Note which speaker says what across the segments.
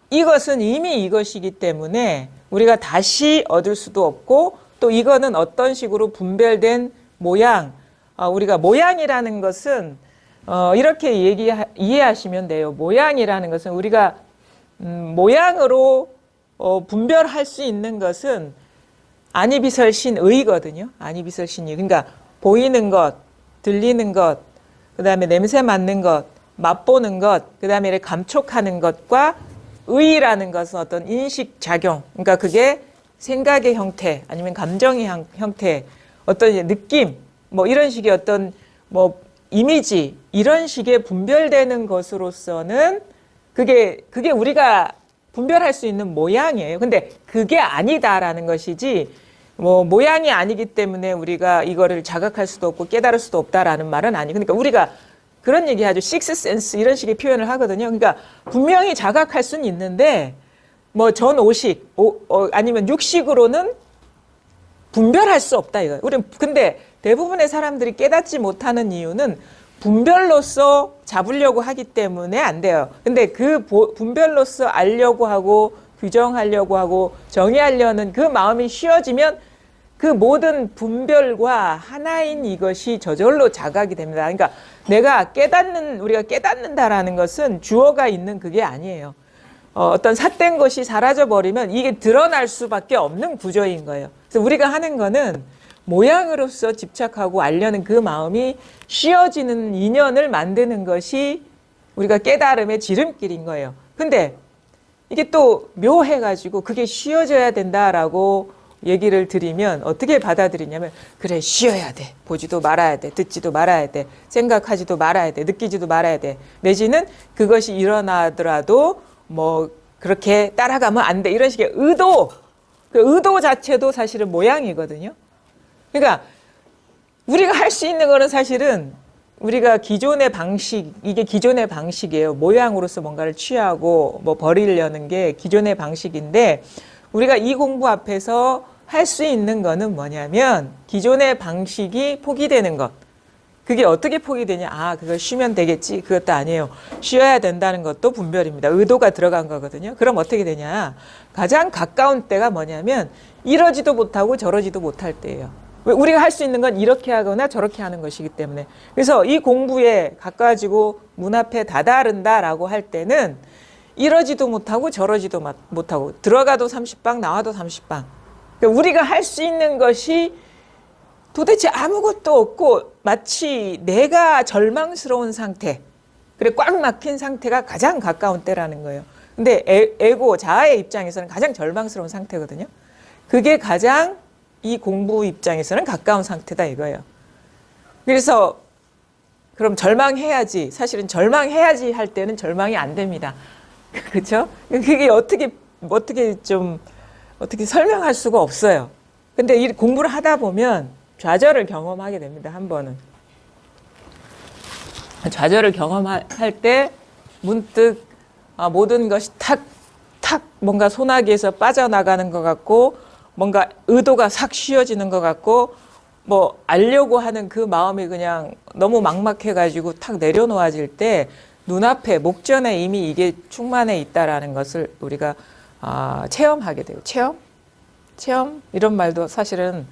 Speaker 1: 이것은 이미 이것이기 때문에 우리가 다시 얻을 수도 없고 또 이거는 어떤 식으로 분별된 모양, 우리가 모양이라는 것은 이렇게 이해하시면 돼요. 모양이라는 것은 우리가 모양으로 분별할 수 있는 것은 아니비설신의거든요. 아니비설신의. 그러니까 보이는 것, 들리는 것, 그 다음에 냄새 맡는 것, 맛보는 것, 그 다음에 감촉하는 것과 의라는 것은 어떤 인식작용. 그러니까 그게 생각의 형태, 아니면 감정의 형태, 어떤 이제 느낌, 뭐 이런 식의 어떤 뭐 이미지, 이런 식의 분별되는 것으로서는 그게 우리가 분별할 수 있는 모양이에요. 근데 그게 아니다라는 것이지, 뭐 모양이 아니기 때문에 우리가 이거를 자각할 수도 없고 깨달을 수도 없다라는 말은 아니에요. 그러니까 우리가 그런 얘기하죠. 식스센스 이런 식의 표현을 하거든요. 그러니까 분명히 자각할 수는 있는데 뭐 전오식 아니면 육식으로는 분별할 수 없다 이거예요. 근데 대부분의 사람들이 깨닫지 못하는 이유는 분별로서 잡으려고 하기 때문에 안 돼요. 근데 그 분별로서 알려고 하고 규정하려고 하고 정의하려는 그 마음이 쉬어지면 그 모든 분별과 하나인 이것이 저절로 자각이 됩니다. 그러니까 우리가 깨닫는다라는 것은 주어가 있는 그게 아니에요. 어떤 삿된 것이 사라져버리면 이게 드러날 수밖에 없는 구조인 거예요. 그래서 우리가 하는 거는 모양으로서 집착하고 알려는 그 마음이 쉬어지는 인연을 만드는 것이 우리가 깨달음의 지름길인 거예요. 근데 이게 또 묘해가지고 그게 쉬어져야 된다라고 얘기를 드리면 어떻게 받아들이냐면, 그래, 쉬어야 돼. 보지도 말아야 돼. 듣지도 말아야 돼. 생각하지도 말아야 돼. 느끼지도 말아야 돼. 내지는 그것이 일어나더라도 뭐 그렇게 따라가면 안 돼. 이런 식의 의도, 그 의도 자체도 사실은 모양이거든요. 그러니까 우리가 할 수 있는 거는 사실은 우리가 기존의 방식, 이게 기존의 방식이에요. 모양으로서 뭔가를 취하고 뭐 버리려는 게 기존의 방식인데, 우리가 이 공부 앞에서 할 수 있는 거는 뭐냐면 기존의 방식이 포기되는 것. 그게 어떻게 포기되냐? 그걸 쉬면 되겠지. 그것도 아니에요. 쉬어야 된다는 것도 분별입니다. 의도가 들어간 거거든요. 그럼 어떻게 되냐? 가장 가까운 때가 뭐냐면 이러지도 못하고 저러지도 못할 때예요. 우리가 할 수 있는 건 이렇게 하거나 저렇게 하는 것이기 때문에. 그래서 이 공부에 가까워지고 문 앞에 다다른다라고 할 때는 이러지도 못하고 저러지도 못하고 들어가도 30방 나와도 30방. 그러니까 우리가 할 수 있는 것이 도대체 아무것도 없고 마치 내가 절망스러운 상태, 그래 꽉 막힌 상태가 가장 가까운 때라는 거예요. 근데 에고, 자아의 입장에서는 가장 절망스러운 상태거든요. 그게 가장 이 공부 입장에서는 가까운 상태다 이거예요. 그래서 그럼 절망해야지. 사실은 절망해야지 할 때는 절망이 안 됩니다. 그렇죠? 그게 어떻게 설명할 수가 없어요. 근데 이 공부를 하다 보면 좌절을 경험하게 됩니다. 한 번은. 좌절을 경험할 때 문득 모든 것이 탁 뭔가 소나기에서 빠져나가는 것 같고, 뭔가 의도가 싹 쉬어지는 것 같고, 뭐 알려고 하는 그 마음이 그냥 너무 막막해가지고 탁 내려놓아질 때 눈앞에 목전에 이미 이게 충만해 있다라는 것을 우리가 체험하게 돼요. 체험 이런 말도 사실은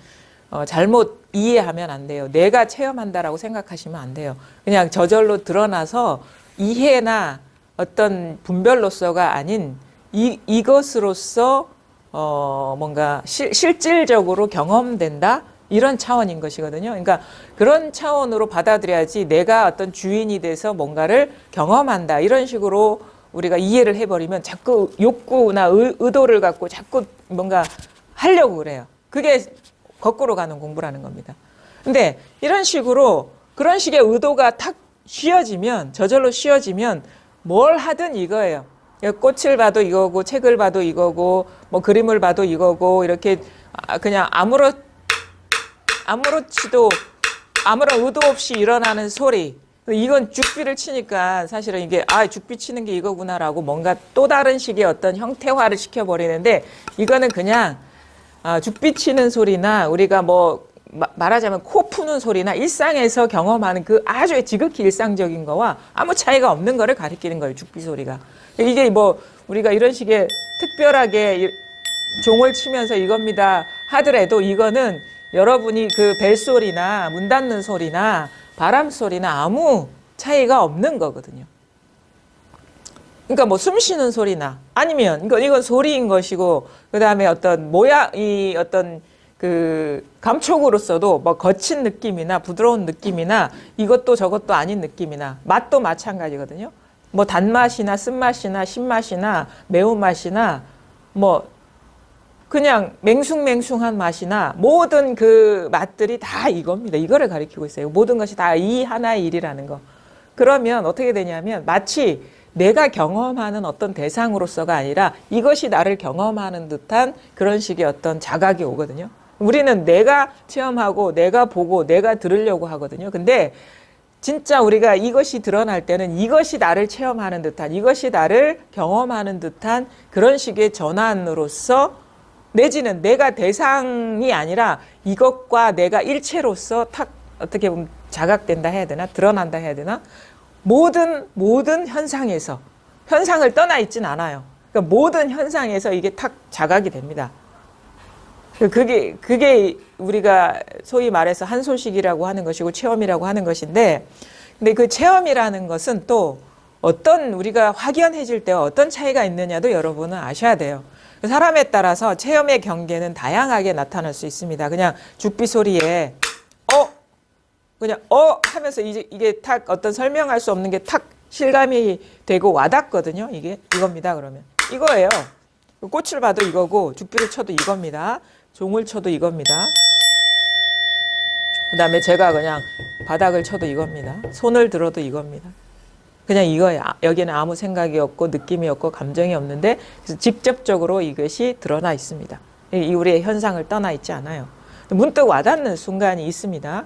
Speaker 1: 잘못 이해하면 안 돼요. 내가 체험한다라고 생각하시면 안 돼요. 그냥 저절로 드러나서 이해나 어떤 분별로서가 아닌 이것으로서 뭔가 실질적으로 경험된다? 이런 차원인 것이거든요. 그러니까 그런 차원으로 받아들여야지 내가 어떤 주인이 돼서 뭔가를 경험한다. 이런 식으로 우리가 이해를 해버리면 자꾸 욕구나 의도를 갖고 자꾸 뭔가 하려고 그래요. 그게 거꾸로 가는 공부라는 겁니다. 근데 이런 식으로 그런 식의 의도가 탁 쉬어지면, 저절로 쉬어지면 뭘 하든 이거예요. 꽃을 봐도 이거고, 책을 봐도 이거고, 뭐 그림을 봐도 이거고, 이렇게 그냥 아무렇지도 아무런 의도 없이 일어나는 소리. 이건 죽비를 치니까 사실은 이게 죽비 치는 게 이거구나라고 뭔가 또 다른 식의 어떤 형태화를 시켜버리는데, 이거는 그냥 죽비 치는 소리나 우리가 뭐 말하자면 코 푸는 소리나 일상에서 경험하는 그 아주 지극히 일상적인 거와 아무 차이가 없는 거를 가리키는 거예요. 죽비 소리가. 이게 뭐 우리가 이런 식의 특별하게 종을 치면서 이겁니다 하더라도 이거는 여러분이 그 벨소리나 문 닫는 소리나 바람 소리나 아무 차이가 없는 거거든요. 그러니까 뭐 숨 쉬는 소리나 아니면 이건 소리인 것이고 그다음에 어떤 모양이 어떤 그 감촉으로서도 뭐 거친 느낌이나 부드러운 느낌이나 이것도 저것도 아닌 느낌이나 맛도 마찬가지거든요. 뭐 단맛이나 쓴맛이나 신맛이나 매운맛이나 뭐 그냥 맹숭맹숭한 맛이나 모든 그 맛들이 다 이겁니다. 이거를 가리키고 있어요. 모든 것이 다 이 하나의 일이라는 거. 그러면 어떻게 되냐면 마치 내가 경험하는 어떤 대상으로서가 아니라 이것이 나를 경험하는 듯한 그런 식의 어떤 자각이 오거든요. 우리는 내가 체험하고 내가 보고 내가 들으려고 하거든요. 근데 진짜 우리가 이것이 드러날 때는 이것이 나를 체험하는 듯한 이것이 나를 경험하는 듯한 그런 식의 전환으로서 내지는 내가 대상이 아니라 이것과 내가 일체로서 탁 어떻게 보면 자각된다 해야 되나 드러난다 해야 되나 모든 현상에서 현상을 떠나 있진 않아요. 그러니까 모든 현상에서 이게 탁 자각이 됩니다. 그게 우리가 소위 말해서 한솔식이라고 하는 것이고 체험이라고 하는 것인데 근데 그 체험이라는 것은 또 어떤 우리가 확연해질 때와 어떤 차이가 있느냐도 여러분은 아셔야 돼요. 사람에 따라서 체험의 경계는 다양하게 나타날 수 있습니다. 그냥 죽비 소리에 그냥 하면서 이게 탁 어떤 설명할 수 없는 게 탁 실감이 되고 와닿거든요. 이겁니다. 그러면 이거예요. 꽃을 봐도 이거고 죽비를 쳐도 이겁니다. 종을 쳐도 이겁니다. 그 다음에 제가 그냥 바닥을 쳐도 이겁니다. 손을 들어도 이겁니다. 그냥 이거예요. 여기는 아무 생각이 없고 느낌이 없고 감정이 없는데 그래서 직접적으로 이것이 드러나 있습니다. 이 우리의 현상을 떠나 있지 않아요. 문득 와닿는 순간이 있습니다.